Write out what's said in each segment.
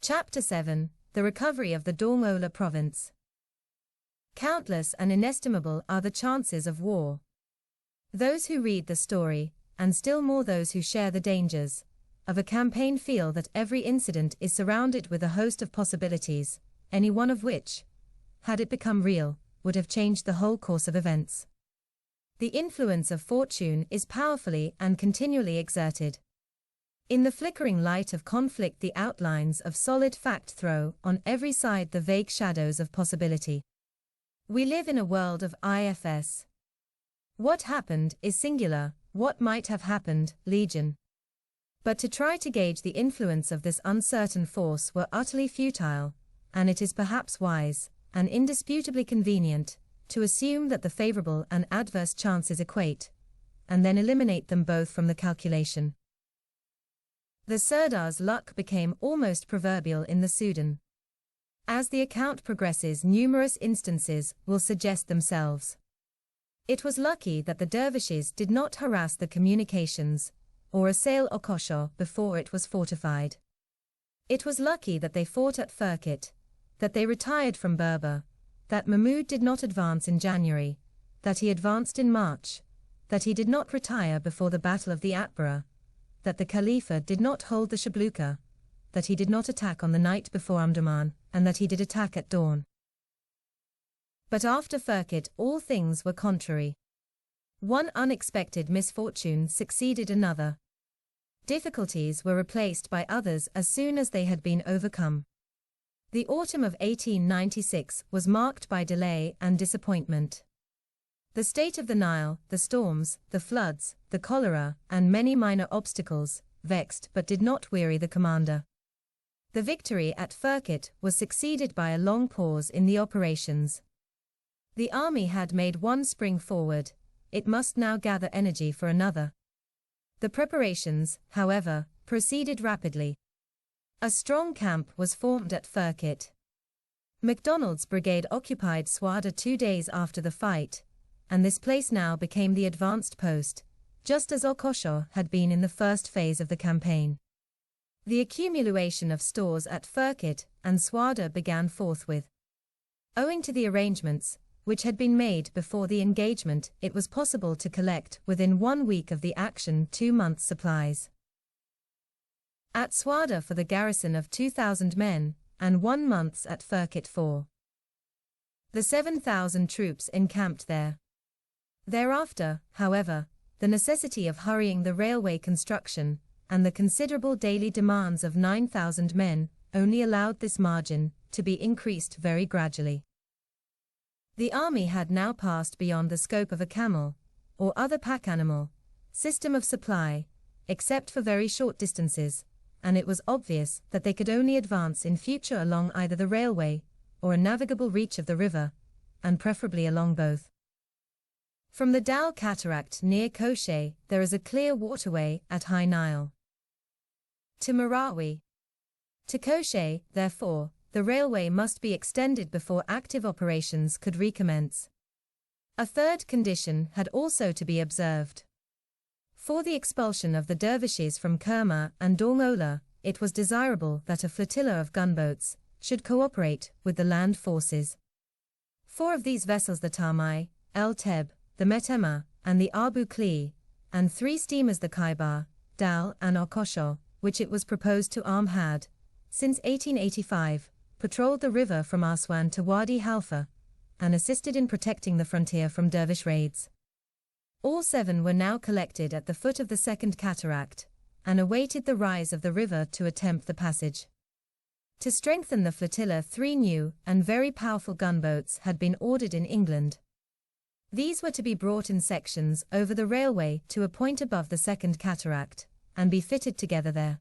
Chapter 7, The Recovery of the Dongola Province. Countless and inestimable are the chances of war. Those who read the story, and still more those who share the dangers, of a campaign feel that every incident is surrounded with a host of possibilities, any one of which, had it become real, would have changed the whole course of events. The influence of fortune is powerfully and continually exerted. In the flickering light of conflict, the outlines of solid fact throw on every side the vague shadows of possibility. We live in a world of ifs. What happened is singular, what might have happened, legion. But to try to gauge the influence of this uncertain force were utterly futile, and it is perhaps wise, and indisputably convenient, to assume that the favorable and adverse chances equate, and then eliminate them both from the calculation. The Sirdar's luck became almost proverbial in the Sudan. As the account progresses, numerous instances will suggest themselves. It was lucky that the dervishes did not harass the communications, or assail Okosho before it was fortified. It was lucky that they fought at Firkit, that they retired from Berber, that Mahmud did not advance in January, that he advanced in March, that he did not retire before the Battle of the Atbara, that the Khalifa did not hold the Shabluka, that he did not attack on the night before Omdurman, and that he did attack at dawn. But after Firkit all things were contrary. One unexpected misfortune succeeded another. Difficulties were replaced by others as soon as they had been overcome. The autumn of 1896 was marked by delay and disappointment. The state of the Nile, the storms, the floods, the cholera, and many minor obstacles, vexed but did not weary the commander. The victory at Firkit was succeeded by a long pause in the operations. The army had made one spring forward, it must now gather energy for another. The preparations, however, proceeded rapidly. A strong camp was formed at Firkit. MacDonald's brigade occupied Swada 2 days after the fight, and this place now became the advanced post, just as Okosho had been in the first phase of the campaign. The accumulation of stores at Firkit and Swada began forthwith. Owing to the arrangements, which had been made before the engagement, it was possible to collect within 1 week of the action 2 months' supplies. At Swada for the garrison of 2,000 men, and 1 month's at Firkit for the 7,000 troops encamped there. Thereafter, however, the necessity of hurrying the railway construction, and the considerable daily demands of 9,000 men, only allowed this margin to be increased very gradually. The army had now passed beyond the scope of a camel, or other pack animal, system of supply, except for very short distances, and it was obvious that they could only advance in future along either the railway, or a navigable reach of the river, and preferably along both. From the Dal Cataract near Kosheh, there is a clear waterway at High Nile to Marawi. To Kosheh, therefore, the railway must be extended before active operations could recommence. A third condition had also to be observed. For the expulsion of the dervishes from Kerma and Dongola, it was desirable that a flotilla of gunboats should cooperate with the land forces. 4 of these vessels, the Tamai, El Teb, the Metema, and the Abu Kli, and 3 steamers, the Kaibar, Dal, and Okosho, which it was proposed to arm, had, since 1885, patrolled the river from Aswan to Wadi Halfa, and assisted in protecting the frontier from dervish raids. All 7 were now collected at the foot of the second cataract, and awaited the rise of the river to attempt the passage. To strengthen the flotilla, 3 new and very powerful gunboats had been ordered in England. These were to be brought in sections over the railway to a point above the second cataract, and be fitted together there.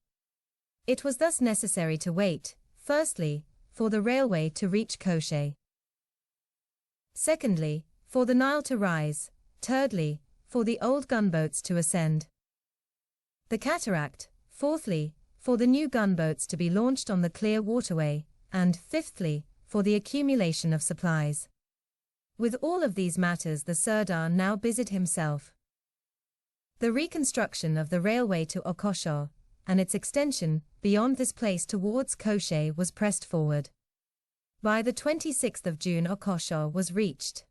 It was thus necessary to wait, firstly, for the railway to reach Kosheh. Secondly, for the Nile to rise. Thirdly, for the old gunboats to ascend the cataract. Fourthly, for the new gunboats to be launched on the clear waterway. And fifthly, for the accumulation of supplies. With all of these matters the Sirdar now busied himself. The reconstruction of the railway to Okosho, and its extension, beyond this place towards Koche, was pressed forward. By the 26th of June Okosho was reached.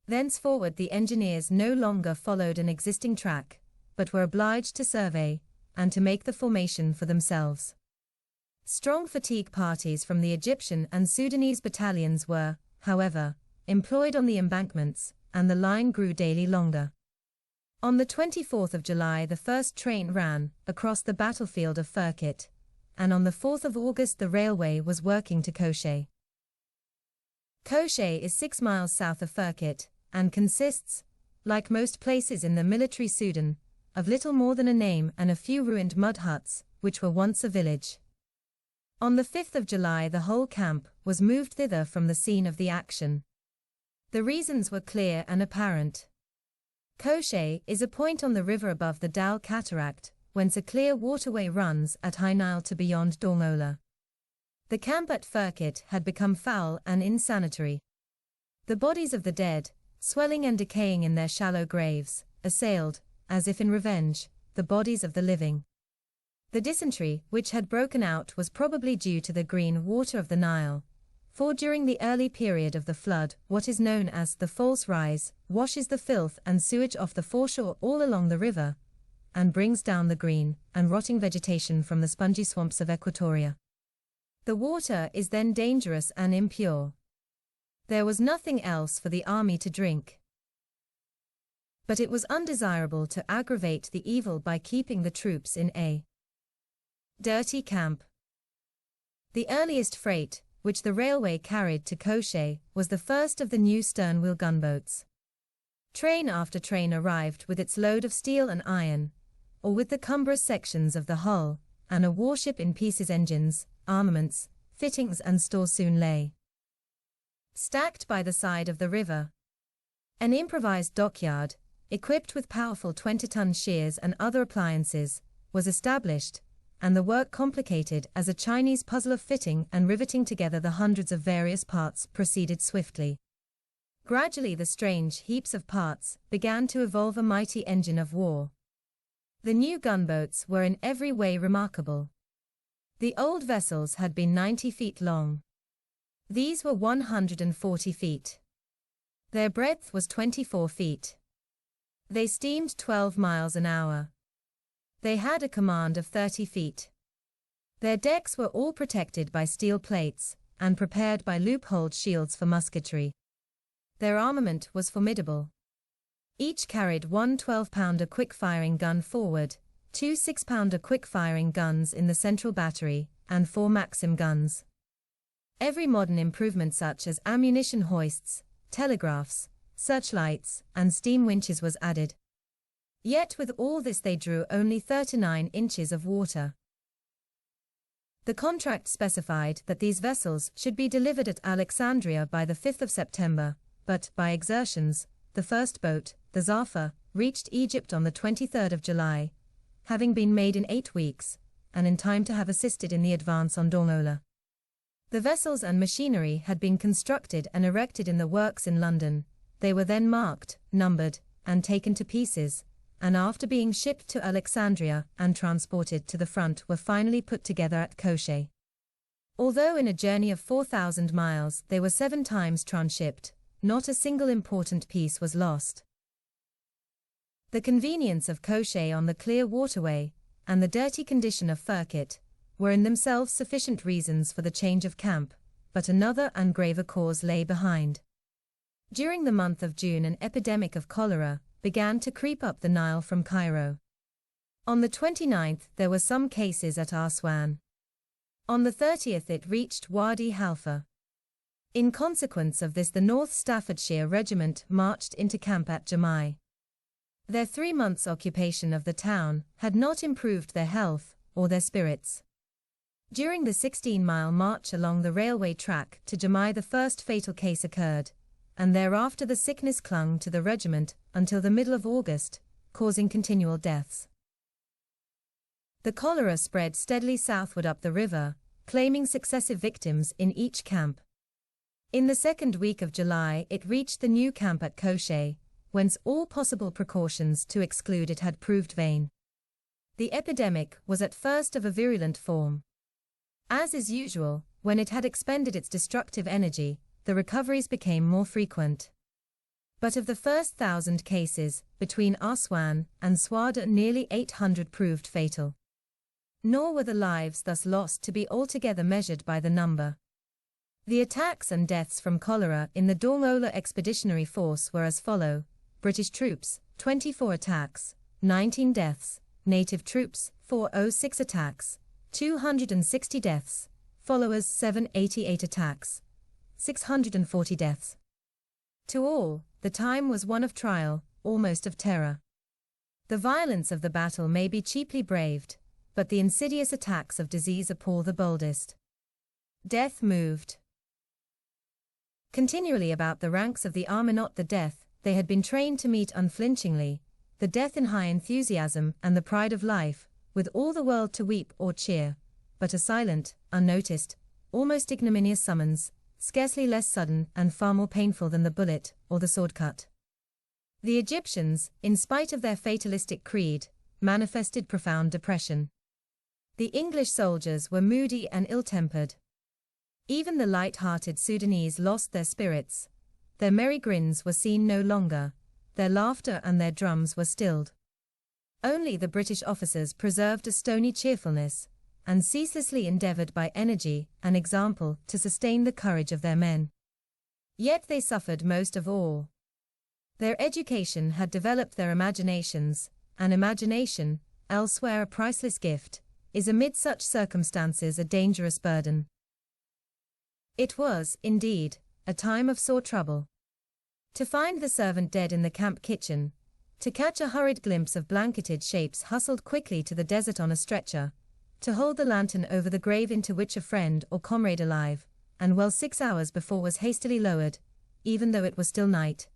Thenceforward the engineers no longer followed an existing track, but were obliged to survey, and to make the formation for themselves. Strong fatigue parties from the Egyptian and Sudanese battalions were, however, employed on the embankments, and the line grew daily longer. On the 24th of July the first train ran across the battlefield of Firkit, and on the 4th of August the railway was working to Koche. Koche is 6 miles south of Firkit, and consists, like most places in the military Sudan, of little more than a name and a few ruined mud huts, which were once a village. On the 5th of July the whole camp was moved thither from the scene of the action. The reasons were clear and apparent. Koche is a point on the river above the Dal Cataract, whence a clear waterway runs at high Nile to beyond Dongola. The camp at Firkit had become foul and insanitary. The bodies of the dead, swelling and decaying in their shallow graves, assailed, as if in revenge, the bodies of the living. The dysentery which had broken out was probably due to the green water of the Nile, for during the early period of the flood what is known as the false rise washes the filth and sewage off the foreshore all along the river, and brings down the green and rotting vegetation from the spongy swamps of Equatoria. The water is then dangerous and impure. There was nothing else for the army to drink. But it was undesirable to aggravate the evil by keeping the troops in a dirty camp. The earliest freight, which the railway carried to Koche, was the first of the new stern-wheel gunboats. Train after train arrived with its load of steel and iron, or with the cumbrous sections of the hull, and a warship in pieces engines, armaments, fittings and stores soon lay stacked by the side of the river. An improvised dockyard, equipped with powerful 20-ton shears and other appliances, was established, and the work, complicated as a Chinese puzzle of fitting and riveting together the hundreds of various parts, proceeded swiftly. Gradually the strange heaps of parts began to evolve a mighty engine of war. The new gunboats were in every way remarkable. The old vessels had been 90 feet long. These were 140 feet. Their breadth was 24 feet. They steamed 12 miles an hour. They had a command of 30 feet. Their decks were all protected by steel plates, and prepared by loopholed shields for musketry. Their armament was formidable. Each carried one 12-pounder quick-firing gun forward, two 6-pounder quick-firing guns in the central battery, and 4 Maxim guns. Every modern improvement such as ammunition hoists, telegraphs, searchlights, and steam winches was added. Yet with all this they drew only 39 inches of water. The contract specified that these vessels should be delivered at Alexandria by the 5th of September, but, by exertions, the first boat, the Zafar, reached Egypt on the 23rd of July, having been made in 8 weeks, and in time to have assisted in the advance on Dongola. The vessels and machinery had been constructed and erected in the works in London. They were then marked, numbered, and taken to pieces, and after being shipped to Alexandria and transported to the front were finally put together at Koche. Although in a journey of 4,000 miles they were 7 times transshipped, not a single important piece was lost. The convenience of Koche on the clear waterway, and the dirty condition of Firkit, were in themselves sufficient reasons for the change of camp, but another and graver cause lay behind. During the month of June an epidemic of cholera began to creep up the Nile from Cairo. On the 29th there were some cases at Aswan. On the 30th it reached Wadi Halfa. In consequence of this the North Staffordshire Regiment marched into camp at Jamai. Their 3 months' occupation of the town had not improved their health or their spirits. During the 16-mile march along the railway track to Jamai the first fatal case occurred, and thereafter the sickness clung to the regiment until the middle of August, causing continual deaths. The cholera spread steadily southward up the river, claiming successive victims in each camp. In the second week of July it reached the new camp at Koche, whence all possible precautions to exclude it had proved vain. The epidemic was at first of a virulent form. As is usual, when it had expended its destructive energy, the recoveries became more frequent. But of the first 1,000 cases, between Aswan and Swada nearly 800 proved fatal. Nor were the lives thus lost to be altogether measured by the number. The attacks and deaths from cholera in the Dongola Expeditionary Force were as follow: British troops, 24 attacks, 19 deaths; native troops, 406 attacks, 260 deaths; followers, 788 attacks, 640 deaths. To all, the time was one of trial, almost of terror. The violence of the battle may be cheaply braved, but the insidious attacks of disease appall the boldest. Death moved continually about the ranks of the army, not the death they had been trained to meet unflinchingly, the death in high enthusiasm and the pride of life, with all the world to weep or cheer, but a silent, unnoticed, almost ignominious summons, scarcely less sudden and far more painful than the bullet or the sword cut. The Egyptians, in spite of their fatalistic creed, manifested profound depression. The English soldiers were moody and ill-tempered. Even the light-hearted Sudanese lost their spirits. Their merry grins were seen no longer, their laughter and their drums were stilled. Only the British officers preserved a stony cheerfulness, and ceaselessly endeavored by energy and example to sustain the courage of their men. Yet they suffered most of all. Their education had developed their imaginations, and imagination, elsewhere a priceless gift, is amid such circumstances a dangerous burden. It was, indeed, a time of sore trouble. To find the servant dead in the camp kitchen, to catch a hurried glimpse of blanketed shapes hustled quickly to the desert on a stretcher, to hold the lantern over the grave into which a friend or comrade alive, and well 6 hours before was hastily lowered, even though it was still night,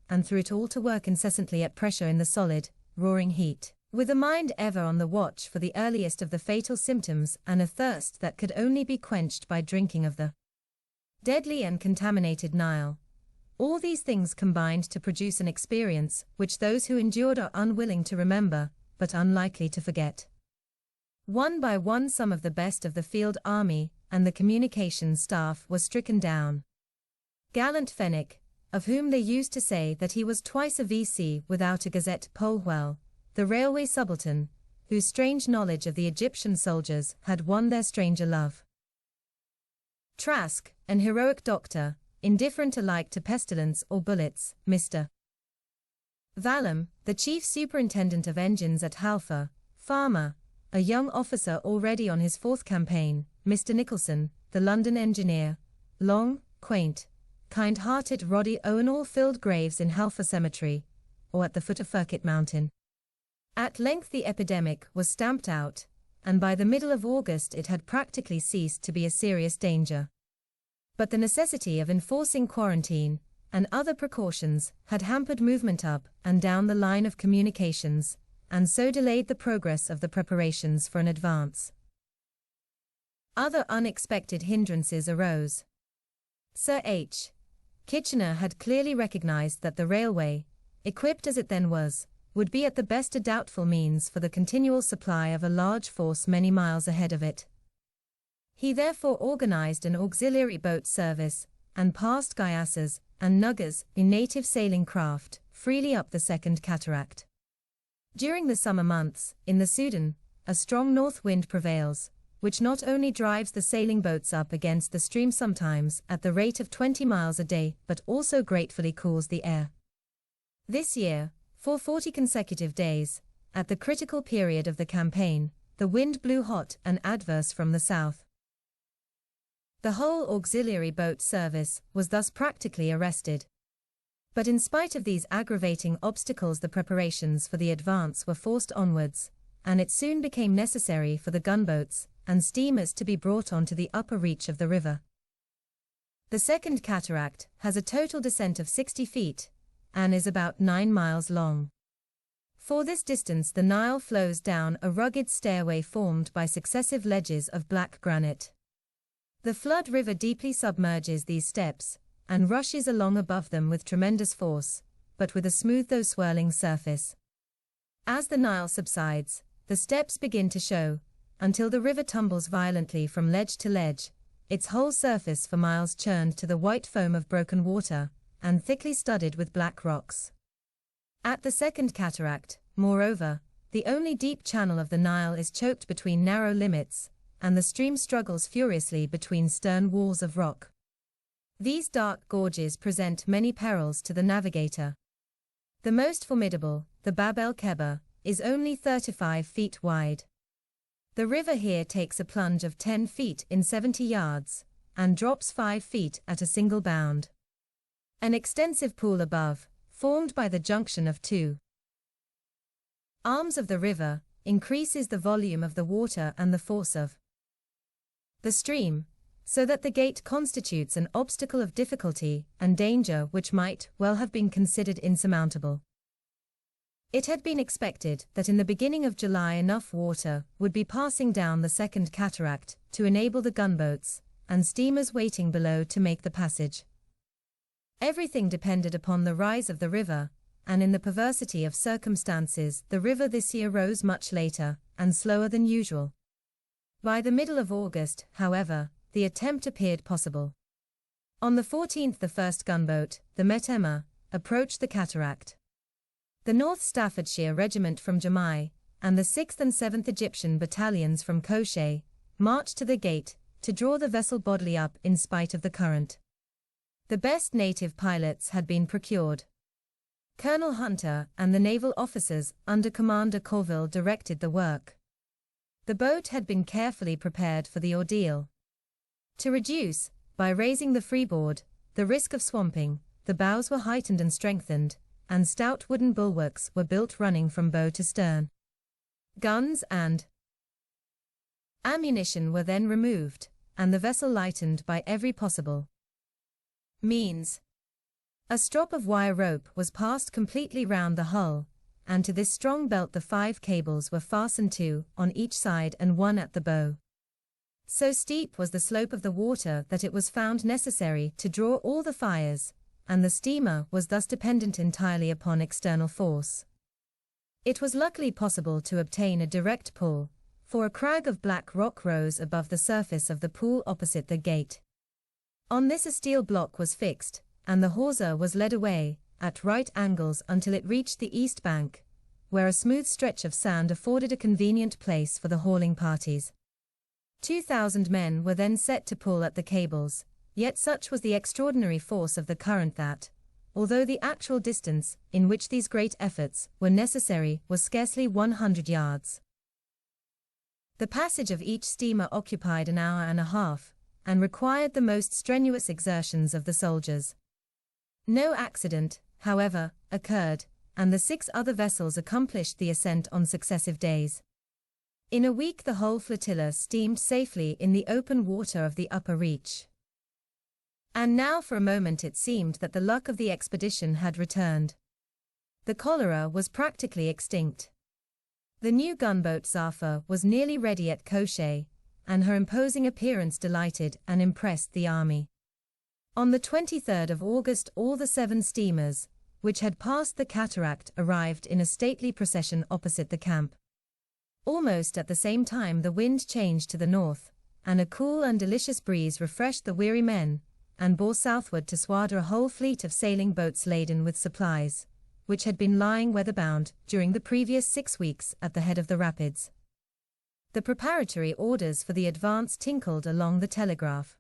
and through it all to work incessantly at pressure in the solid, roaring heat, with a mind ever on the watch for the earliest of the fatal symptoms and a thirst that could only be quenched by drinking of the deadly and contaminated Nile. All these things combined to produce an experience which those who endured are unwilling to remember, but unlikely to forget. One by one some of the best of the field army and the communications staff were stricken down. Gallant Fenwick, of whom they used to say that he was twice a VC without a gazette, Polwell, the railway subaltern, whose strange knowledge of the Egyptian soldiers had won their stranger love. Trask, an heroic doctor, indifferent alike to pestilence or bullets, Mr. Vallam, the chief superintendent of engines at Halfa, Farmer, a young officer already on his 4th campaign, Mr. Nicholson, the London engineer, long, quaint, kind-hearted Roddy Owen, all filled graves in Halfa Cemetery, or at the foot of Firkit Mountain. At length the epidemic was stamped out, and by the middle of August it had practically ceased to be a serious danger. But the necessity of enforcing quarantine and other precautions had hampered movement up and down the line of communications, and so delayed the progress of the preparations for an advance. Other unexpected hindrances arose. Sir H. Kitchener had clearly recognized that the railway, equipped as it then was, would be at the best a doubtful means for the continual supply of a large force many miles ahead of it. He therefore organized an auxiliary boat service, and passed gyassas and nuggers in native sailing craft freely up the Second Cataract. During the summer months, in the Sudan, a strong north wind prevails, which not only drives the sailing boats up against the stream sometimes at the rate of 20 miles a day, but also gratefully cools the air. This year, for 40 consecutive days, at the critical period of the campaign, the wind blew hot and adverse from the south. The whole auxiliary boat service was thus practically arrested. But in spite of these aggravating obstacles, the preparations for the advance were forced onwards, and it soon became necessary for the gunboats and steamers to be brought on to the upper reach of the river. The Second Cataract has a total descent of 60 feet, and is about 9 miles long. For this distance the Nile flows down a rugged stairway formed by successive ledges of black granite. The flood river deeply submerges these steps, and rushes along above them with tremendous force, but with a smooth though swirling surface. As the Nile subsides, the steps begin to show, until the river tumbles violently from ledge to ledge, its whole surface for miles churned to the white foam of broken water, and thickly studded with black rocks. At the second cataract, moreover, the only deep channel of the Nile is choked between narrow limits, and the stream struggles furiously between stern walls of rock. These dark gorges present many perils to the navigator. The most formidable, the Bab el-Kheba, is only 35 feet wide. The river here takes a plunge of 10 feet in 70 yards, and drops 5 feet at a single bound. An extensive pool above, formed by the junction of two arms of the river, increases the volume of the water and the force of the stream, so that the gate constitutes an obstacle of difficulty and danger which might well have been considered insurmountable. It had been expected that in the beginning of July enough water would be passing down the second cataract to enable the gunboats and steamers waiting below to make the passage. Everything depended upon the rise of the river, and in the perversity of circumstances the river this year rose much later and slower than usual. By the middle of August, however, the attempt appeared possible. On the 14th the first gunboat, the Metema, approached the cataract. The North Staffordshire Regiment from Jamai, and the 6th and 7th Egyptian Battalions from Kosheh, marched to the gate, to draw the vessel bodily up in spite of the current. The best native pilots had been procured. Colonel Hunter and the naval officers under Commander Colville directed the work. The boat had been carefully prepared for the ordeal. To reduce, by raising the freeboard, the risk of swamping, the bows were heightened and strengthened, and stout wooden bulwarks were built running from bow to stern. Guns and ammunition were then removed, and the vessel lightened by every possible means. A strop of wire rope was passed completely round the hull, and to this strong belt the 5 cables were fastened, 2 on each side and 1 at the bow. So steep was the slope of the water that it was found necessary to draw all the fires, and the steamer was thus dependent entirely upon external force. It was luckily possible to obtain a direct pull, for a crag of black rock rose above the surface of the pool opposite the gate. On this a steel block was fixed, and the hawser was led away, at right angles until it reached the east bank, where a smooth stretch of sand afforded a convenient place for the hauling parties. 2,000 men were then set to pull at the cables, yet such was the extraordinary force of the current that, although the actual distance in which these great efforts were necessary was scarcely 100 yards. The passage of each steamer occupied an hour and a half, and required the most strenuous exertions of the soldiers. No accident, however, occurred, and the 6 other vessels accomplished the ascent on successive days. In a week the whole flotilla steamed safely in the open water of the upper reach. And now for a moment it seemed that the luck of the expedition had returned. The cholera was practically extinct. The new gunboat Zafar was nearly ready at Kosheh, and her imposing appearance delighted and impressed the army. On the 23rd of August all the 7 steamers, which had passed the cataract, arrived in a stately procession opposite the camp. Almost at the same time the wind changed to the north, and a cool and delicious breeze refreshed the weary men, and bore southward to Suada a whole fleet of sailing boats laden with supplies, which had been lying weather-bound during the previous 6 weeks at the head of the rapids. The preparatory orders for the advance tinkled along the telegraph.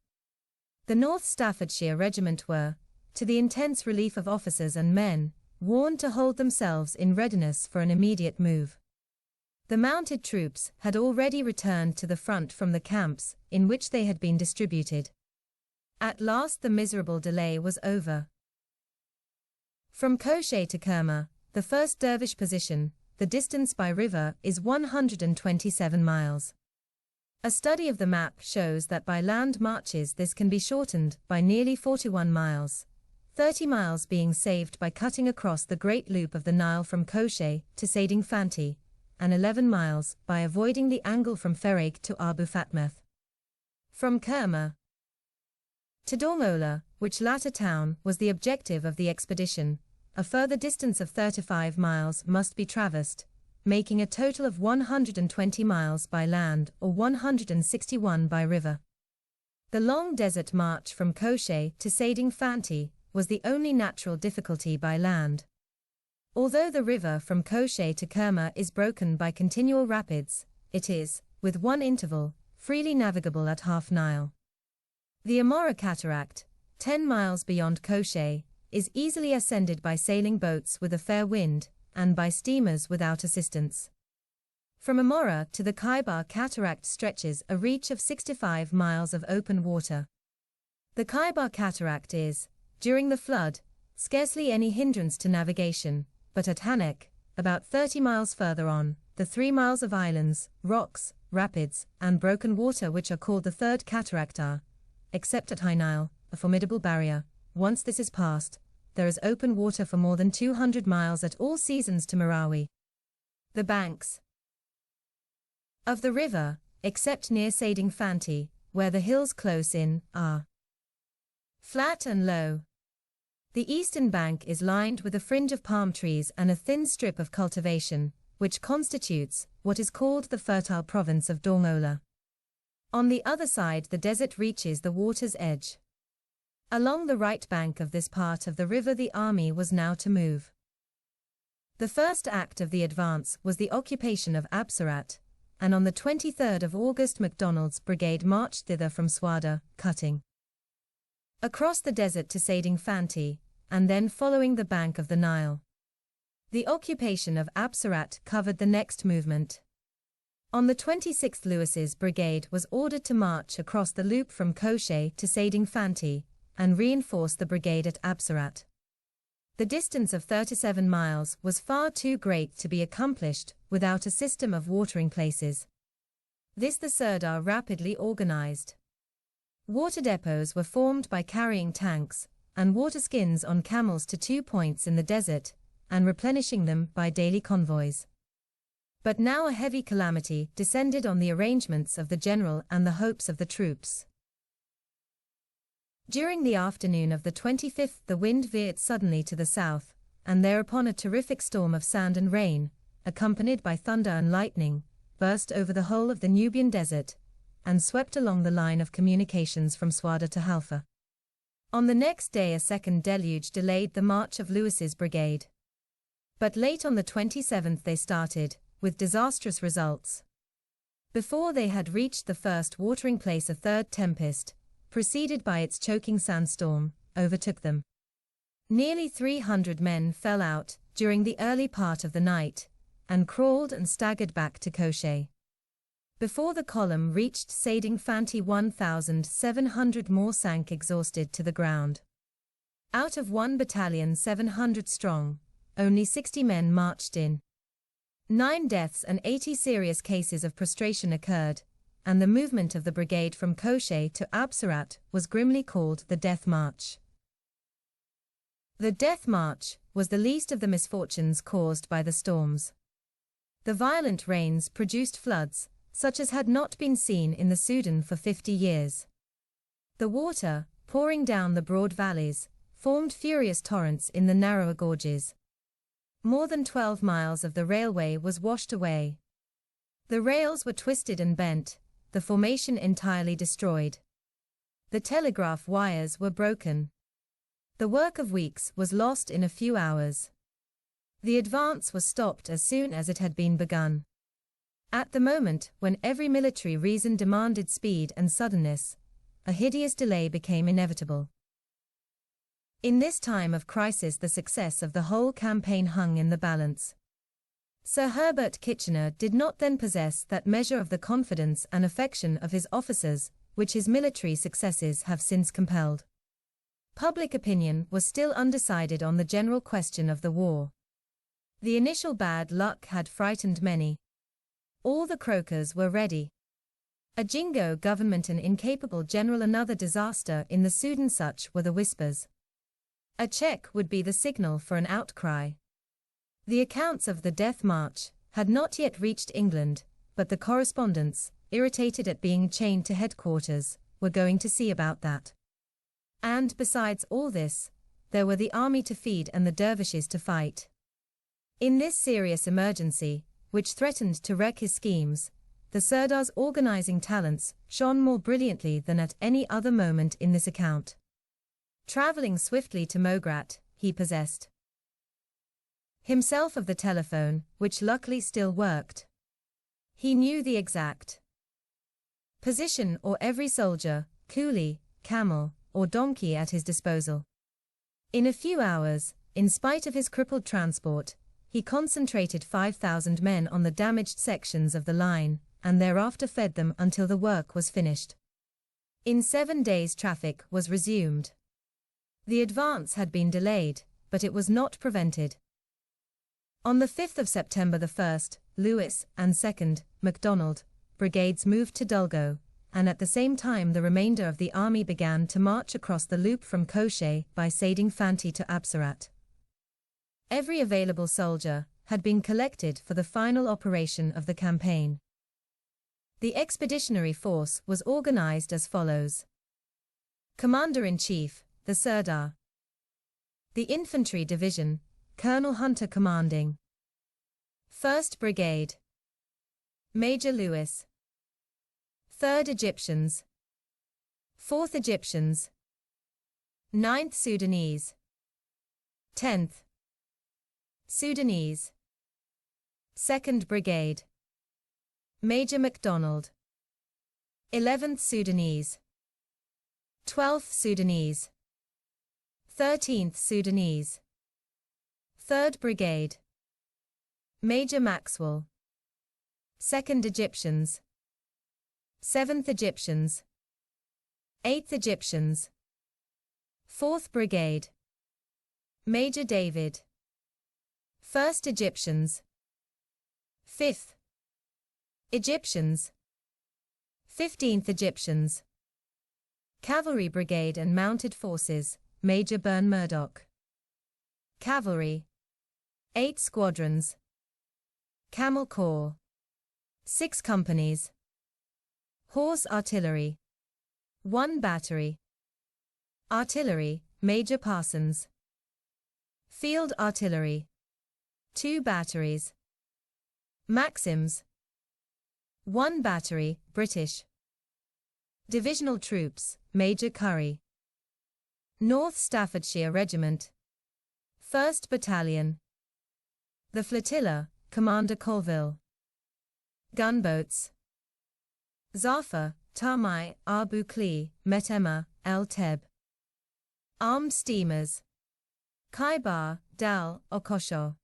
The North Staffordshire Regiment were, to the intense relief of officers and men, warned to hold themselves in readiness for an immediate move. The mounted troops had already returned to the front from the camps in which they had been distributed. At last the miserable delay was over. From Kosheh to Kerma, the first dervish position, the distance by river is 127 miles. A study of the map shows that by land marches this can be shortened by nearly 41 miles, 30 miles being saved by cutting across the great loop of the Nile from Kosheh to Sading Fanti, and 11 miles by avoiding the angle from Ferrag to Abu Fatmeth. From Kerma to Dormola, which latter town was the objective of the expedition, a further distance of 35 miles must be traversed, making a total of 120 miles by land or 161 by river. The long desert march from Koche to Sading Fanti was the only natural difficulty by land. Although the river from Koche to Kerma is broken by continual rapids, it is, with one interval, freely navigable at half Nile. The Amora Cataract, 10 miles beyond Koche, is easily ascended by sailing boats with a fair wind, and by steamers without assistance. From Amora to the Khyber Cataract stretches a reach of 65 miles of open water. The Khyber Cataract is, during the flood, scarcely any hindrance to navigation, but at Hanek, about 30 miles further on, the 3 miles of islands, rocks, rapids, and broken water which are called the Third Cataract are, except at High Nile, a formidable barrier. Once this is passed, there is open water for more than 200 miles at all seasons to Marawi. The banks of the river, except near Sading Fanti, where the hills close in, are flat and low. The eastern bank is lined with a fringe of palm trees and a thin strip of cultivation, which constitutes what is called the fertile province of Dongola. On the other side the desert reaches the water's edge. Along the right bank of this part of the river the army was now to move. The first act of the advance was the occupation of Absarat, and on the 23rd of August MacDonald's brigade marched thither from Swada, cutting across the desert to Sading Fanti, and then following the bank of the Nile. The occupation of Absarat covered the next movement. On the 26th Lewis's brigade was ordered to march across the loop from Koche to Sading Fanti, and reinforce the brigade at Absarat. The distance of 37 miles was far too great to be accomplished without a system of watering places. This the Sirdar rapidly organized. Water depots were formed by carrying tanks and water skins on camels to 2 points in the desert, and replenishing them by daily convoys. But now a heavy calamity descended on the arrangements of the general and the hopes of the troops. During the afternoon of the 25th the wind veered suddenly to the south, and thereupon a terrific storm of sand and rain, accompanied by thunder and lightning, burst over the whole of the Nubian desert, and swept along the line of communications from Swada to Halfa. On the next day a second deluge delayed the march of Lewis's brigade. But late on the 27th they started, with disastrous results. Before they had reached the first watering place a third tempest, preceded by its choking sandstorm, overtook them. Nearly 300 men fell out during the early part of the night, and crawled and staggered back to Koche. Before the column reached Sading Fanti 1,700 more sank exhausted to the ground. Out of 1 battalion 700 strong, only 60 men marched in. 9 deaths and 80 serious cases of prostration occurred, and the movement of the brigade from Koche to Absarat was grimly called the Death March. The Death March was the least of the misfortunes caused by the storms. The violent rains produced floods, such as had not been seen in the Sudan for 50 years. The water, pouring down the broad valleys, formed furious torrents in the narrower gorges. More than 12 miles of the railway was washed away. The rails were twisted and bent, the formation entirely destroyed. The telegraph wires were broken. The work of weeks was lost in a few hours. The advance was stopped as soon as it had been begun. At the moment when every military reason demanded speed and suddenness, a hideous delay became inevitable. In this time of crisis the success of the whole campaign hung in the balance. Sir Herbert Kitchener did not then possess that measure of the confidence and affection of his officers, which his military successes have since compelled. Public opinion was still undecided on the general question of the war. The initial bad luck had frightened many. All the croakers were ready. A Jingo government, an incapable general, another disaster in the Sudan, such were the whispers. A check would be the signal for an outcry. The accounts of the Death March had not yet reached England, but the correspondents, irritated at being chained to headquarters, were going to see about that. And besides all this, there were the army to feed and the dervishes to fight. In this serious emergency, which threatened to wreck his schemes, the Sirdar's organizing talents shone more brilliantly than at any other moment in this account. Traveling swiftly to Mograt, he possessed himself of the telephone, which luckily still worked. He knew the exact position of every soldier, coolie, camel, or donkey at his disposal. In a few hours, in spite of his crippled transport, he concentrated 5,000 men on the damaged sections of the line, and thereafter fed them until the work was finished. In 7 days traffic was resumed. The advance had been delayed, but it was not prevented. On the 5th of September the 1st, Lewis, and 2nd, MacDonald, brigades moved to Dulgo, and at the same time the remainder of the army began to march across the loop from Kosheh by Sading Fanti to Absarat. Every available soldier had been collected for the final operation of the campaign. The expeditionary force was organized as follows. Commander-in-Chief, the Sirdar. The Infantry Division, Colonel Hunter commanding. 1st Brigade. Major Lewis. 3rd Egyptians. 4th Egyptians. 9th Sudanese. 10th Sudanese. 2nd Brigade. Major MacDonald. 11th Sudanese. 12th Sudanese. 13th Sudanese. 3rd Brigade. Major Maxwell. 2nd Egyptians. 7th Egyptians. 8th Egyptians. 4th Brigade. Major David. 1st Egyptians. 5th Egyptians. 15th Egyptians. Cavalry Brigade and Mounted Forces, Major Byrne Murdoch. Cavalry. 8 squadrons. Camel Corps. 6 companies. Horse Artillery. 1 battery. Artillery, Major Parsons. Field Artillery. 2 batteries. Maxims. 1 battery, British. Divisional Troops, Major Curry. North Staffordshire Regiment. 1st Battalion. The Flotilla, Commander Colville. Gunboats. Zafar, Tamai, Abu Kli, Metema, El Teb. Armed steamers. Kaibar, Dal, Okosho.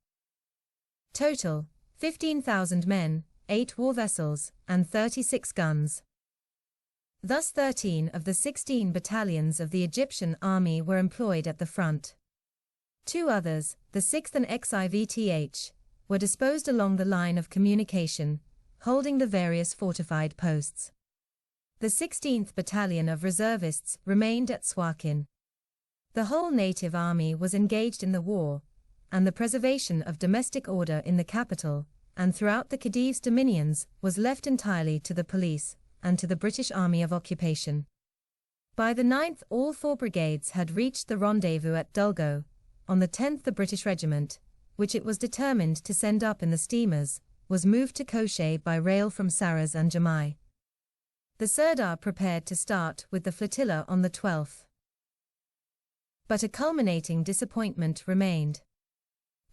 Total, 15,000 men, 8 war vessels, and 36 guns. Thus 13 of the 16 battalions of the Egyptian army were employed at the front. 2 others, the 6th and XIVTH, were disposed along the line of communication, holding the various fortified posts. The 16th Battalion of Reservists remained at Suakin. The whole native army was engaged in the war, and the preservation of domestic order in the capital, and throughout the Khedive's dominions, was left entirely to the police, and to the British Army of Occupation. By the 9th all 4 brigades had reached the rendezvous at Dulgo. On the 10th the British regiment, which it was determined to send up in the steamers, was moved to Kosheh by rail from Saras and Jamai. The Sirdar prepared to start with the flotilla on the 12th. But a culminating disappointment remained.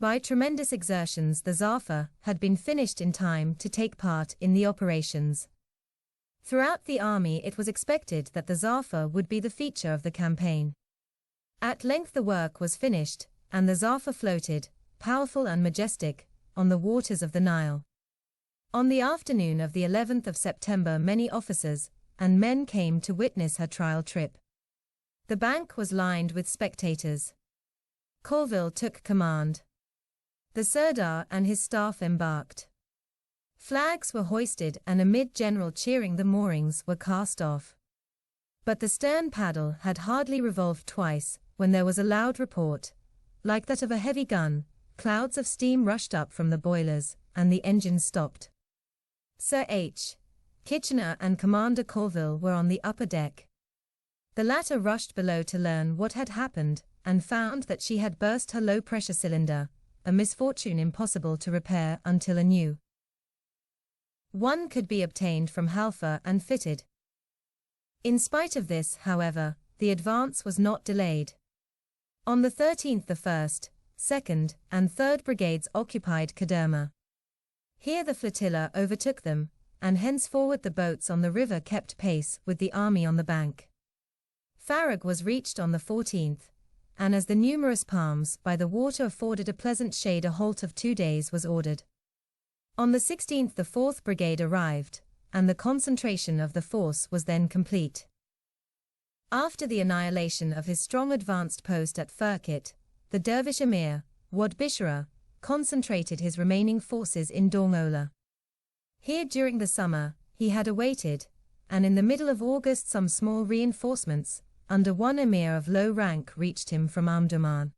By tremendous exertions the Zafar had been finished in time to take part in the operations. Throughout the army it was expected that the Zafar would be the feature of the campaign. At length the work was finished, and the Zafar floated, powerful and majestic, on the waters of the Nile. On the afternoon of the 11th of September many officers and men came to witness her trial trip. The bank was lined with spectators. Colville took command. The Sirdar and his staff embarked. Flags were hoisted and amid general cheering the moorings were cast off. But the stern paddle had hardly revolved twice, when there was a loud report. Like that of a heavy gun, clouds of steam rushed up from the boilers, and the engines stopped. Sir H. Kitchener and Commander Colville were on the upper deck. The latter rushed below to learn what had happened, and found that she had burst her low-pressure cylinder, a misfortune impossible to repair until anew. One could be obtained from Halfa and fitted. In spite of this, however, the advance was not delayed. On the 13th the 1st, 2nd, and 3rd Brigades occupied Kaderma. Here the flotilla overtook them, and henceforward the boats on the river kept pace with the army on the bank. Farag was reached on the 14th, and as the numerous palms by the water afforded a pleasant shade, a halt of 2 days was ordered. On the 16th the 4th Brigade arrived, and the concentration of the force was then complete. After the annihilation of his strong advanced post at Firkit, the Dervish Emir, Wad Bishara, concentrated his remaining forces in Dormola. Here during the summer, he had awaited, and in the middle of August some small reinforcements, under one emir of low rank, reached him from Omdurman.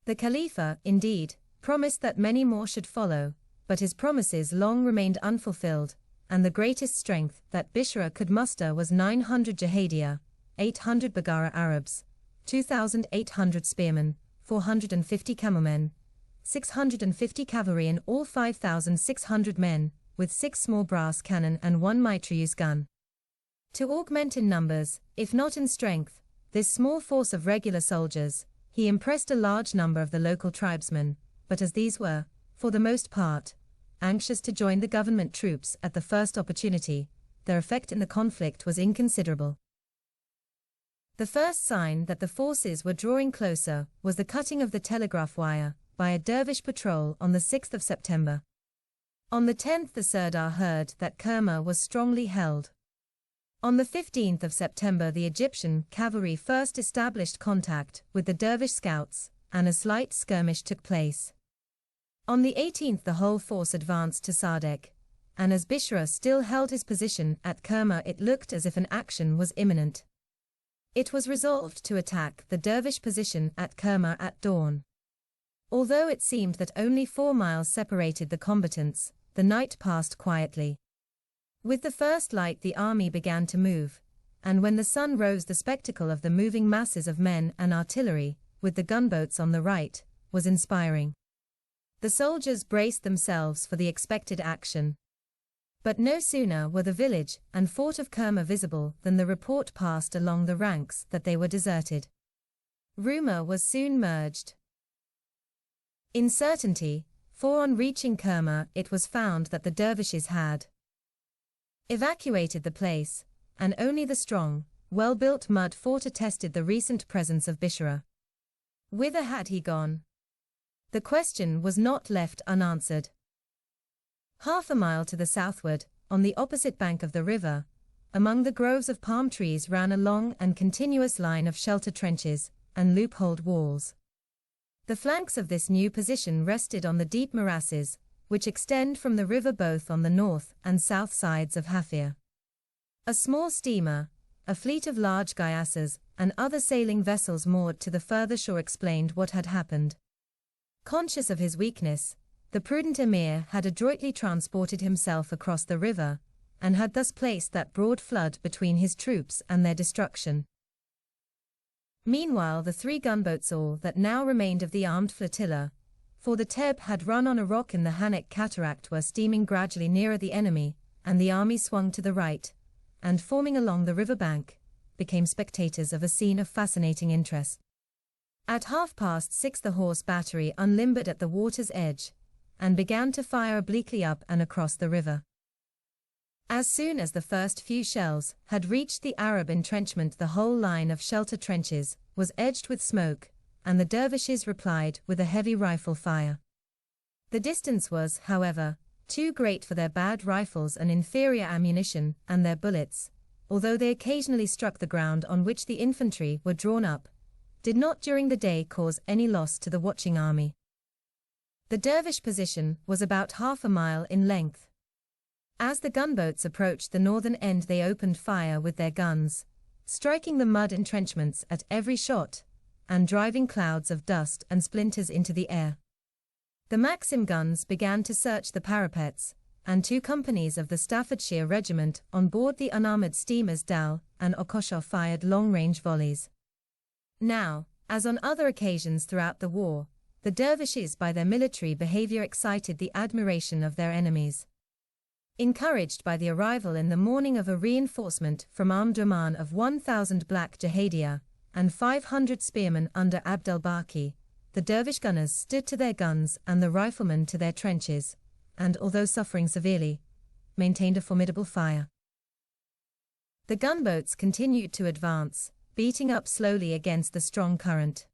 The Khalifa, indeed, promised that many more should follow, but his promises long remained unfulfilled, and the greatest strength that Bishara could muster was 900 Jihadiyya, 800 Baggara Arabs, 2,800 spearmen, 450 camelmen, 650 cavalry, and all 5,600 men, with 6 small brass cannon and 1 mitrailleuse gun. To augment in numbers, if not in strength, this small force of regular soldiers, he impressed a large number of the local tribesmen, but as these were, for the most part, anxious to join the government troops at the first opportunity, their effect in the conflict was inconsiderable. The first sign that the forces were drawing closer was the cutting of the telegraph wire by a dervish patrol on the 6th of September. On the 10th the Sirdar heard that Kerma was strongly held. On the 15th of September the Egyptian cavalry first established contact with the dervish scouts, and a slight skirmish took place. On the 18th the whole force advanced to Sardek, and as Bishara still held his position at Kerma it looked as if an action was imminent. It was resolved to attack the dervish position at Kerma at dawn. Although it seemed that only 4 miles separated the combatants, the night passed quietly. With the first light the army began to move, and when the sun rose the spectacle of the moving masses of men and artillery, with the gunboats on the right, was inspiring. The soldiers braced themselves for the expected action. But no sooner were the village and fort of Kerma visible than the report passed along the ranks that they were deserted. Rumor was soon merged in certainty, for on reaching Kerma it was found that the dervishes had evacuated the place, and only the strong, well-built mud fort attested the recent presence of Bishara. Whither had he gone? The question was not left unanswered. Half a mile to the southward, on the opposite bank of the river, among the groves of palm trees ran a long and continuous line of shelter trenches and loopholed walls. The flanks of this new position rested on the deep morasses, which extend from the river both on the north and south sides of Hafir. A small steamer, a fleet of large gyassas, and other sailing vessels moored to the further shore explained what had happened. Conscious of his weakness, the prudent emir had adroitly transported himself across the river, and had thus placed that broad flood between his troops and their destruction. Meanwhile the 3 gunboats, all that now remained of the armed flotilla, for the Teb had run on a rock in the Hanek cataract, were steaming gradually nearer the enemy, and the army swung to the right, and forming along the river bank, became spectators of a scene of fascinating interest. At 6:30 the horse battery unlimbered at the water's edge, and began to fire obliquely up and across the river. As soon as the first few shells had reached the Arab entrenchment the whole line of shelter trenches was edged with smoke, and the dervishes replied with a heavy rifle fire. The distance was, however, too great for their bad rifles and inferior ammunition, and their bullets, although they occasionally struck the ground on which the infantry were drawn up, did not during the day cause any loss to the watching army. The dervish position was about half a mile in length. As the gunboats approached the northern end they opened fire with their guns, striking the mud entrenchments at every shot, and driving clouds of dust and splinters into the air. The Maxim guns began to search the parapets, and 2 companies of the Staffordshire Regiment on board the unarmoured steamers Dal and Okosha fired long-range volleys. Now, as on other occasions throughout the war, the dervishes by their military behaviour excited the admiration of their enemies. Encouraged by the arrival in the morning of a reinforcement from Omdurman of 1,000 black Jahadia and 500 spearmen under Abd al-Baqi, the dervish gunners stood to their guns and the riflemen to their trenches, and although suffering severely, maintained a formidable fire. The gunboats continued to advance, beating up slowly against the strong current.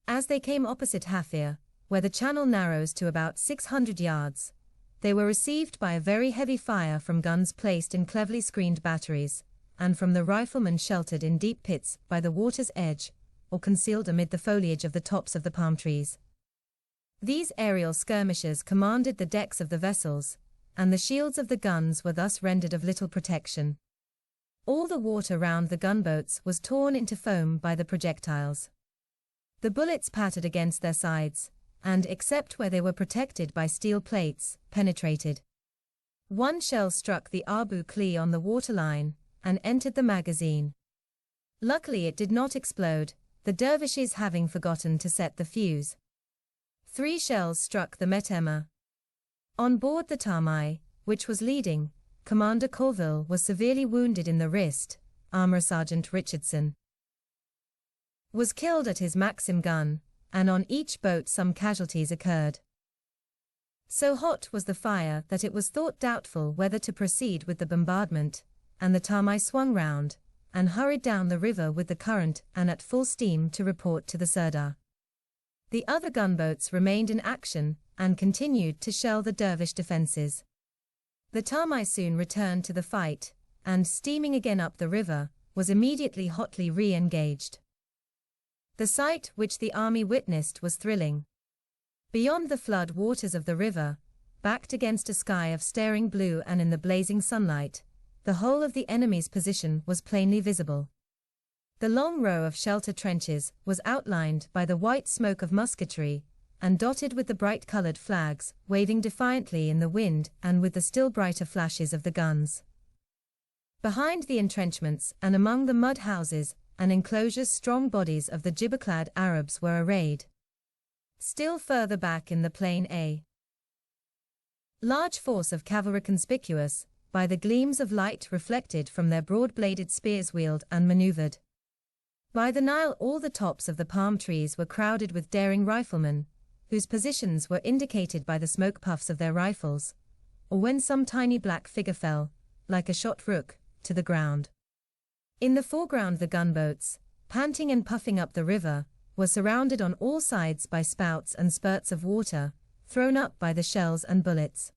As they came opposite Hafir, where the channel narrows to about 600 yards, they were received by a very heavy fire from guns placed in cleverly screened batteries, and from the riflemen sheltered in deep pits by the water's edge, or concealed amid the foliage of the tops of the palm trees. These aerial skirmishers commanded the decks of the vessels, and the shields of the guns were thus rendered of little protection. All the water round the gunboats was torn into foam by the projectiles. The bullets pattered against their sides, and, except where they were protected by steel plates, penetrated. One shell struck the Abu Kli on the waterline, and entered the magazine. Luckily it did not explode, the dervishes having forgotten to set the fuse. 3 shells struck the Metema. On board the Tamai, which was leading, Commander Colville was severely wounded in the wrist. Armourer Sergeant Richardson was killed at his Maxim gun, and on each boat some casualties occurred. So hot was the fire that it was thought doubtful whether to proceed with the bombardment, and the Tamai swung round, and hurried down the river with the current and at full steam to report to the Sirdar. The other gunboats remained in action, and continued to shell the dervish defences. The Tamai soon returned to the fight, and, steaming again up the river, was immediately hotly re-engaged. The sight which the army witnessed was thrilling. Beyond the flood waters of the river, backed against a sky of staring blue and in the blazing sunlight, the whole of the enemy's position was plainly visible. The long row of shelter trenches was outlined by the white smoke of musketry, and dotted with the bright-coloured flags, waving defiantly in the wind and with the still brighter flashes of the guns. Behind the entrenchments and among the mud houses and enclosures strong bodies of the gibber-clad Arabs were arrayed. Still further back in the plain a large force of cavalry conspicuous by the gleams of light reflected from their broad-bladed spears wheeled and manoeuvred. By the Nile all the tops of the palm trees were crowded with daring riflemen, whose positions were indicated by the smoke puffs of their rifles, or when some tiny black figure fell, like a shot rook, to the ground. In the foreground the gunboats, panting and puffing up the river, were surrounded on all sides by spouts and spurts of water, thrown up by the shells and bullets.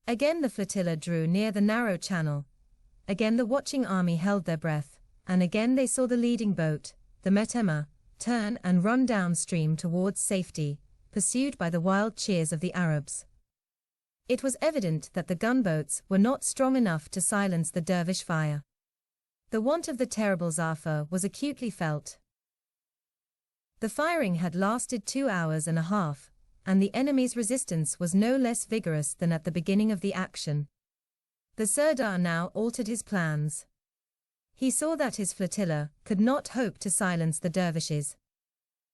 Again the flotilla drew near the narrow channel. Again the watching army held their breath, and again they saw the leading boat, the Metema, turn and run downstream towards safety, pursued by the wild cheers of the Arabs. It was evident that the gunboats were not strong enough to silence the dervish fire. The want of the terrible Zafar was acutely felt. The firing had lasted 2 hours and a half, and the enemy's resistance was no less vigorous than at the beginning of the action. The Sirdar now altered his plans. He saw that his flotilla could not hope to silence the dervishes.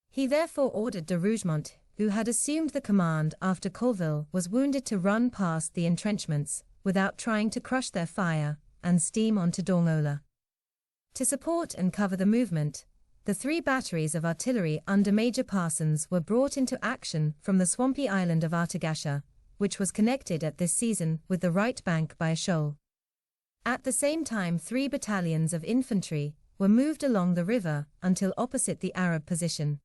He therefore ordered de Rougemont, who had assumed the command after Colville was wounded, to run past the entrenchments, without trying to crush their fire, and steam on to Dongola. To support and cover the movement, the 3 batteries of artillery under Major Parsons were brought into action from the swampy island of Artagasha, which was connected at this season with the right bank by a shoal. At the same time 3 battalions of infantry were moved along the river until opposite the Arab position.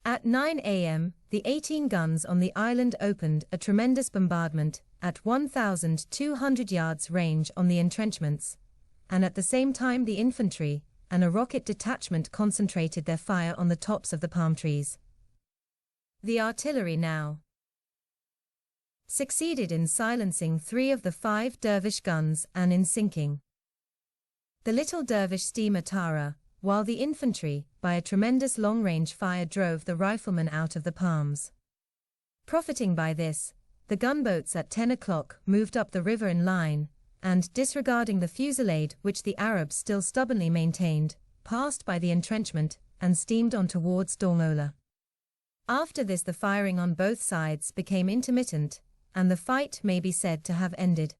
At 9 a.m., the 18 guns on the island opened a tremendous bombardment at 1,200 yards range on the entrenchments, and at the same time the infantry and a rocket detachment concentrated their fire on the tops of the palm trees. The artillery now succeeded in silencing 3 of the 5 dervish guns and in sinking the little dervish steamer Tara, while the infantry, by a tremendous long-range fire, drove the riflemen out of the palms. Profiting by this, the gunboats at 10 o'clock moved up the river in line, and, disregarding the fusillade which the Arabs still stubbornly maintained, passed by the entrenchment and steamed on towards Dongola. After this the firing on both sides became intermittent, and the fight may be said to have ended.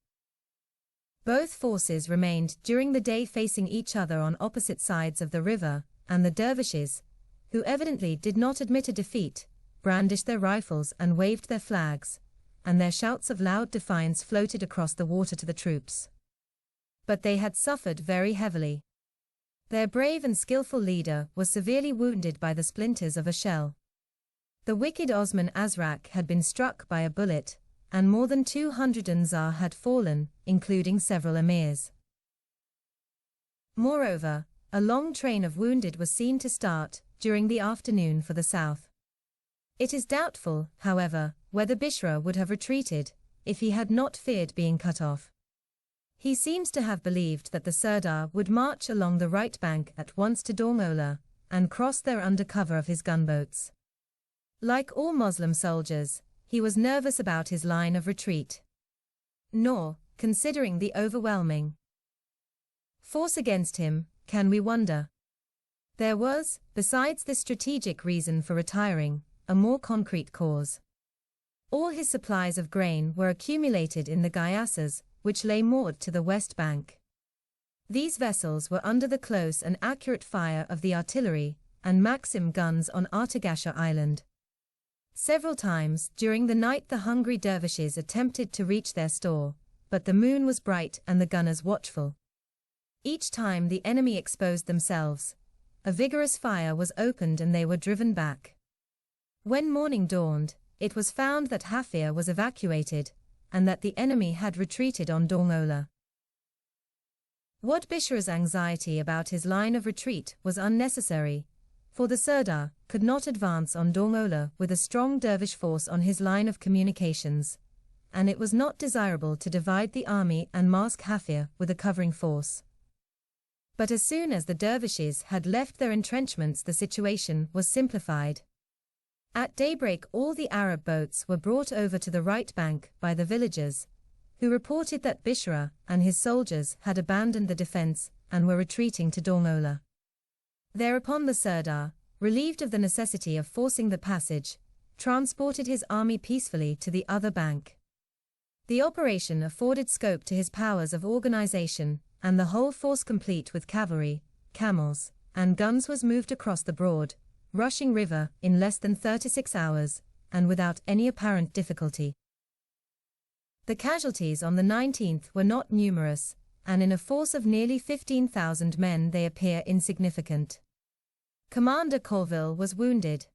Both forces remained during the day facing each other on opposite sides of the river, and the dervishes, who evidently did not admit a defeat, brandished their rifles and waved their flags, and their shouts of loud defiance floated across the water to the troops. But they had suffered very heavily. Their brave and skillful leader was severely wounded by the splinters of a shell. The wicked Osman Azrak had been struck by a bullet, and more than 200 Ansar had fallen, including several emirs. Moreover, a long train of wounded was seen to start during the afternoon for the south. It is doubtful, however, whether Bishra would have retreated if he had not feared being cut off. He seems to have believed that the Sirdar would march along the right bank at once to Dormola and cross there under cover of his gunboats. Like all Muslim soldiers, he was nervous about his line of retreat. Nor, considering the overwhelming force against him, can we wonder. There was, besides this strategic reason for retiring, a more concrete cause. All his supplies of grain were accumulated in the gyassas, which lay moored to the west bank. These vessels were under the close and accurate fire of the artillery and Maxim guns on Artagasha Island. Several times during the night the hungry dervishes attempted to reach their store, but the moon was bright and the gunners watchful. Each time the enemy exposed themselves, a vigorous fire was opened and they were driven back. When morning dawned, it was found that Hafir was evacuated, and that the enemy had retreated on Dormola. What Bishra's anxiety about his line of retreat was unnecessary, for the Sirdar could not advance on Dormola with a strong dervish force on his line of communications, and it was not desirable to divide the army and mask Hafir with a covering force. But as soon as the dervishes had left their entrenchments the situation was simplified. At daybreak all the Arab boats were brought over to the right bank by the villagers, who reported that Bishra and his soldiers had abandoned the defense and were retreating to Dormola. Thereupon the Sirdar, relieved of the necessity of forcing the passage, transported his army peacefully to the other bank. The operation afforded scope to his powers of organization, and the whole force complete with cavalry, camels, and guns was moved across the broad, rushing river in less than 36 hours, and without any apparent difficulty. The casualties on the 19th were not numerous, and in a force of nearly 15,000 men they appear insignificant. Commander Colville was wounded.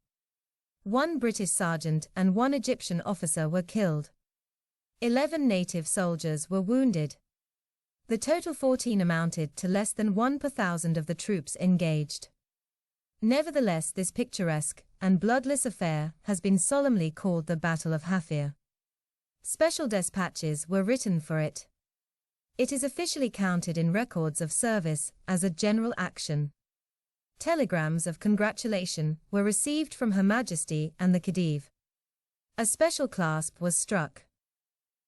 1 British sergeant and 1 Egyptian officer were killed. 11 native soldiers were wounded. The total 14 amounted to less than 1 per thousand of the troops engaged. Nevertheless, this picturesque and bloodless affair has been solemnly called the Battle of Hafir. Special dispatches were written for it. It is officially counted in records of service as a general action. Telegrams of congratulation were received from Her Majesty and the Khedive. A special clasp was struck.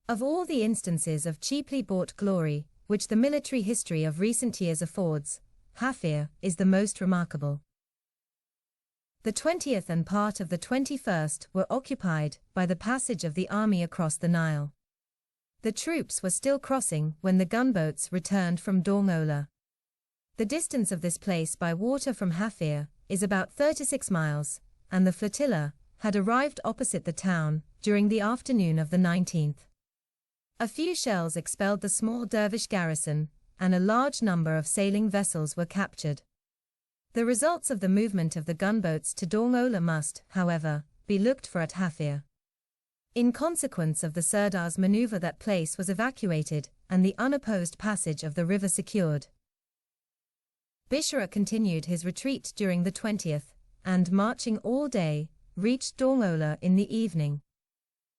Of all the instances of cheaply bought glory, which the military history of recent years affords, Hafir is the most remarkable. The 20th and part of the 21st were occupied by the passage of the army across the Nile. The troops were still crossing when the gunboats returned from Dormola. The distance of this place by water from Hafir is about 36 miles, and the flotilla had arrived opposite the town during the afternoon of the 19th. A few shells expelled the small dervish garrison, and a large number of sailing vessels were captured. The results of the movement of the gunboats to Dormola must, however, be looked for at Hafir. In consequence of the Sirdar's maneuver, that place was evacuated and the unopposed passage of the river secured. Bishra continued his retreat during the 20th, and marching all day, reached Dormola in the evening.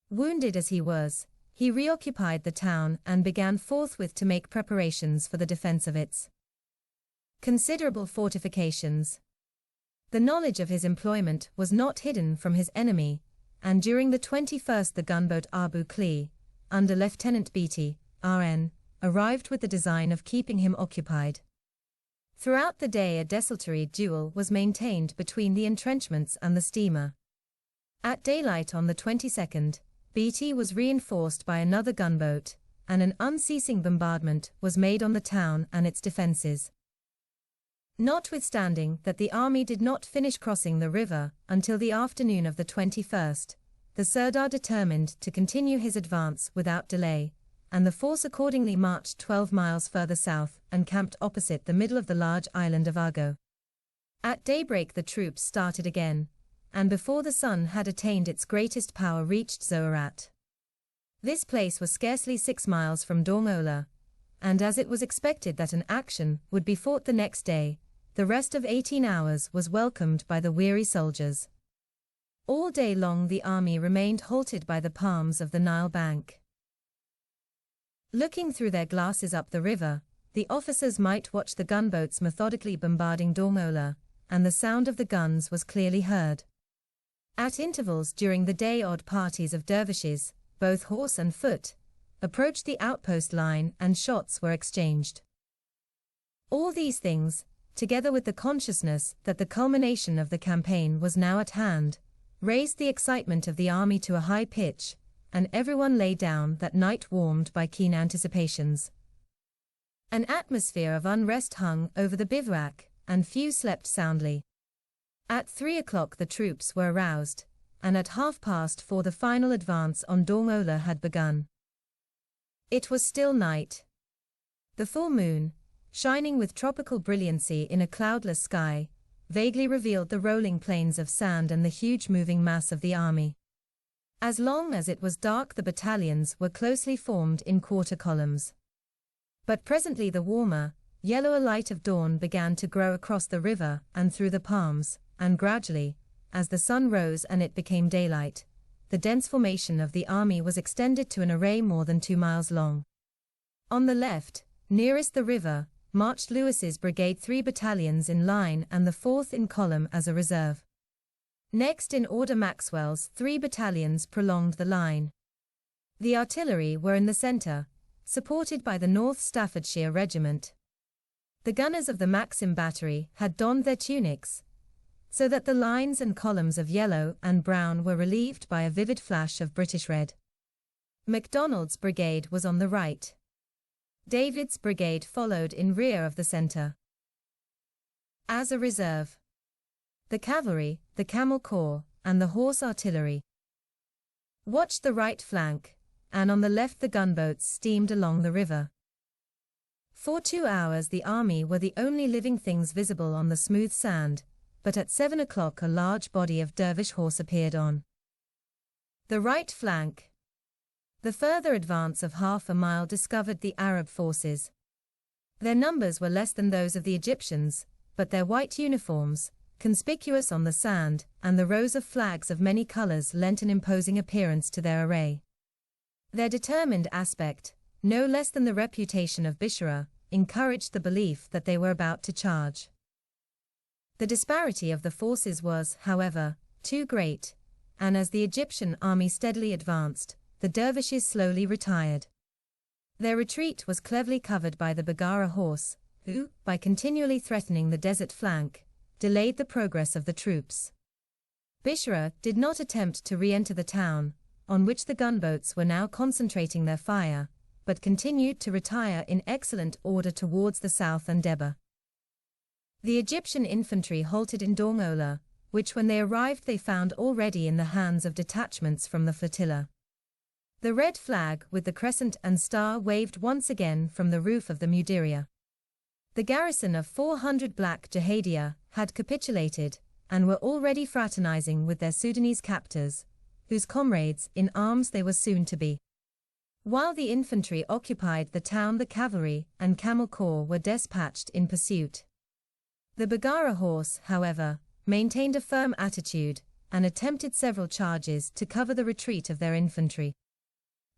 Wounded as he was, he reoccupied the town and began forthwith to make preparations for the defense of its considerable fortifications. The knowledge of his employment was not hidden from his enemy, and during the 21st the gunboat Abu Kli, under Lieutenant Beatty, RN, arrived with the design of keeping him occupied. Throughout the day a desultory duel was maintained between the entrenchments and the steamer. At daylight on the 22nd, Beatty was reinforced by another gunboat, and an unceasing bombardment was made on the town and its defenses. Notwithstanding that the army did not finish crossing the river until the afternoon of the 21st, the Sirdar determined to continue his advance without delay, and the force accordingly marched 12 miles further south and camped opposite the middle of the large island of Argo. At daybreak the troops started again, and before the sun had attained its greatest power reached Zoarat. This place was scarcely 6 miles from Dormola, and as it was expected that an action would be fought the next day, the rest of 18 hours was welcomed by the weary soldiers. All day long the army remained halted by the palms of the Nile bank. Looking through their glasses up the river, the officers might watch the gunboats methodically bombarding Dormola, and the sound of the guns was clearly heard. At intervals during the day odd parties of dervishes, both horse and foot, approached the outpost line and shots were exchanged. All these things, together with the consciousness that the culmination of the campaign was now at hand, raised the excitement of the army to a high pitch, and everyone lay down that night warmed by keen anticipations. An atmosphere of unrest hung over the bivouac, and few slept soundly. At 3 o'clock the troops were aroused, and at 4:30 the final advance on Dormola had begun. It was still night. The full moon, shining with tropical brilliancy in a cloudless sky, vaguely revealed the rolling plains of sand and the huge moving mass of the army. As long as it was dark the battalions were closely formed in quarter columns. But presently the warmer, yellower light of dawn began to grow across the river and through the palms, and gradually, as the sun rose and it became daylight, the dense formation of the army was extended to an array more than 2 miles long. On the left, nearest the river, marched Lewis's brigade 3 battalions in line and the 4th in column as a reserve. Next in order Maxwell's 3 battalions prolonged the line. The artillery were in the centre, supported by the North Staffordshire Regiment. The gunners of the Maxim battery had donned their tunics, so that the lines and columns of yellow and brown were relieved by a vivid flash of British red. MacDonald's brigade was on the right. David's brigade followed in rear of the centre. As a reserve, the cavalry, the camel corps, and the horse artillery watched the right flank, and on the left the gunboats steamed along the river. For 2 hours the army were the only living things visible on the smooth sand, but at 7 o'clock a large body of dervish horse appeared on the right flank. The further advance of half a mile discovered the Arab forces. Their numbers were less than those of the Egyptians, but their white uniforms, conspicuous on the sand, and the rows of flags of many colors lent an imposing appearance to their array. Their determined aspect, no less than the reputation of Bishara, encouraged the belief that they were about to charge. The disparity of the forces was, however, too great, and as the Egyptian army steadily advanced, the dervishes slowly retired. Their retreat was cleverly covered by the Baggara horse, who, by continually threatening the desert flank, delayed the progress of the troops. Bishara did not attempt to re-enter the town, on which the gunboats were now concentrating their fire, but continued to retire in excellent order towards the south and Deba. The Egyptian infantry halted in Dormola, which when they arrived they found already in the hands of detachments from the flotilla. The red flag with the crescent and star waved once again from the roof of the Mudiria. The garrison of 400 black Jahadia had capitulated, and were already fraternizing with their Sudanese captors, whose comrades in arms they were soon to be. While the infantry occupied the town the cavalry and camel corps were dispatched in pursuit. The Baggara horse, however, maintained a firm attitude, and attempted several charges to cover the retreat of their infantry.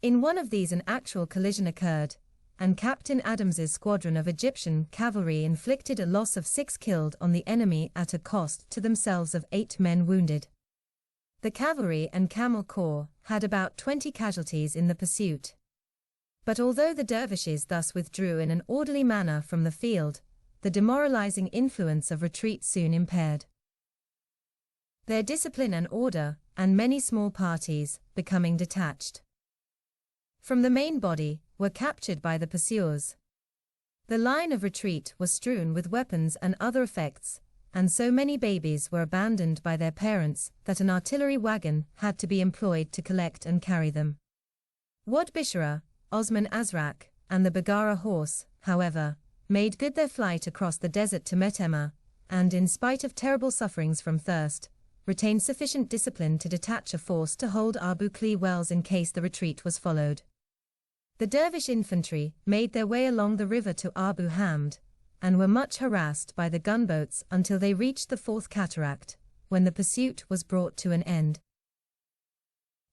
In one of these an actual collision occurred, and Captain Adams's squadron of Egyptian cavalry inflicted a loss of 6 killed on the enemy at a cost to themselves of 8 men wounded. The cavalry and camel corps had about 20 casualties in the pursuit. But although the dervishes thus withdrew in an orderly manner from the field, the demoralizing influence of retreat soon impaired their discipline and order, and many small parties, becoming detached from the main body, were captured by the pursuers. The line of retreat was strewn with weapons and other effects, and so many babies were abandoned by their parents that an artillery wagon had to be employed to collect and carry them. Wad Bishara, Osman Azrak, and the Bagara horse, however, made good their flight across the desert to Metema, and in spite of terrible sufferings from thirst, retained sufficient discipline to detach a force to hold Abu Klea wells in case the retreat was followed. The dervish infantry made their way along the river to Abu Hamd, and were much harassed by the gunboats until they reached the Fourth Cataract, when the pursuit was brought to an end.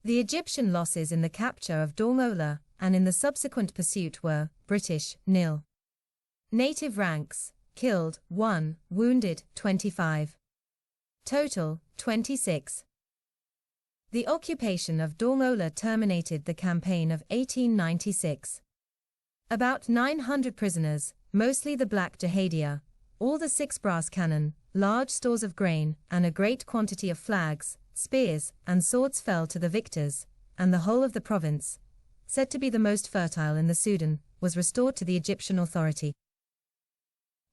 The Egyptian losses in the capture of Dormola and in the subsequent pursuit were British, 0. Native ranks, killed, 1, wounded, 25. Total, 26. The occupation of Dormola terminated the campaign of 1896. About 900 prisoners, mostly the Black Jahadia, all the 6 brass cannon, large stores of grain, and a great quantity of flags, spears, and swords fell to the victors, and the whole of the province, said to be the most fertile in the Sudan, was restored to the Egyptian authority.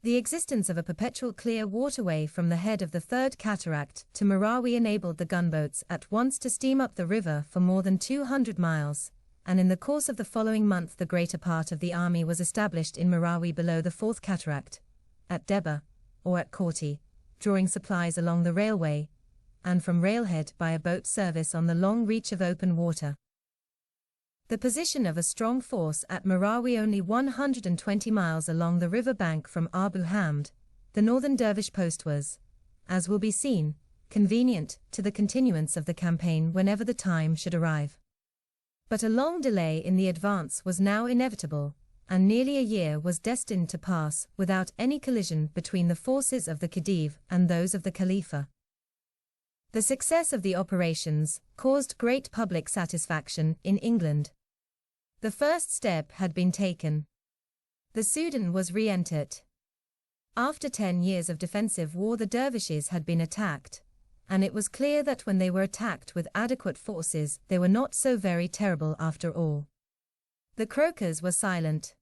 The existence of a perpetual clear waterway from the head of the Third Cataract to Marawi enabled the gunboats at once to steam up the river for more than 200 miles, and in the course of the following month the greater part of the army was established in Marawi below the Fourth Cataract, at Deba, or at Korti, drawing supplies along the railway, and from railhead by a boat service on the long reach of open water. The position of a strong force at Marawi, only 120 miles along the river bank from Abu Hamd, the northern dervish post, was, as will be seen, convenient to the continuance of the campaign whenever the time should arrive. But a long delay in the advance was now inevitable, and nearly a year was destined to pass without any collision between the forces of the Khedive and those of the Khalifa. The success of the operations caused great public satisfaction in England. The first step had been taken. The Sudan was re-entered. After 10 years of defensive war, the dervishes had been attacked, and it was clear that when they were attacked with adequate forces, they were not so very terrible after all. The croakers were silent.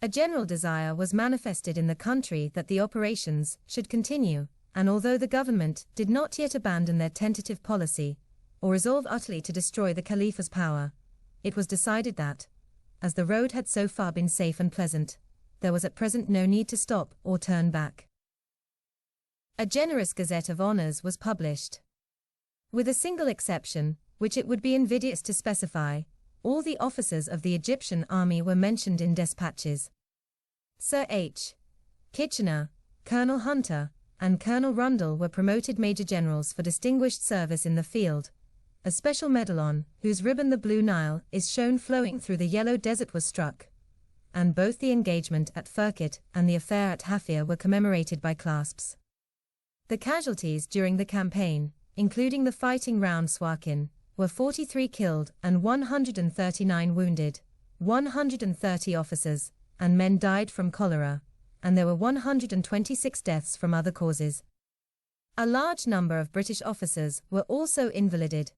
A general desire was manifested in the country that the operations should continue, and although the government did not yet abandon their tentative policy, or resolve utterly to destroy the Khalifa's power, it was decided that, as the road had so far been safe and pleasant, there was at present no need to stop or turn back. A generous Gazette of Honours was published. With a single exception, which it would be invidious to specify, all the officers of the Egyptian army were mentioned in despatches. Sir H. Kitchener, Colonel Hunter, and Colonel Rundle were promoted major generals for distinguished service in the field. A special medal on whose ribbon the Blue Nile is shown flowing through the yellow desert was struck, and both the engagement at Firket and the affair at Hafia were commemorated by clasps. The casualties during the campaign, including the fighting round Suakin, were 43 killed and 139 wounded. 130 officers and men died from cholera, and there were 126 deaths from other causes. A large number of British officers were also invalided.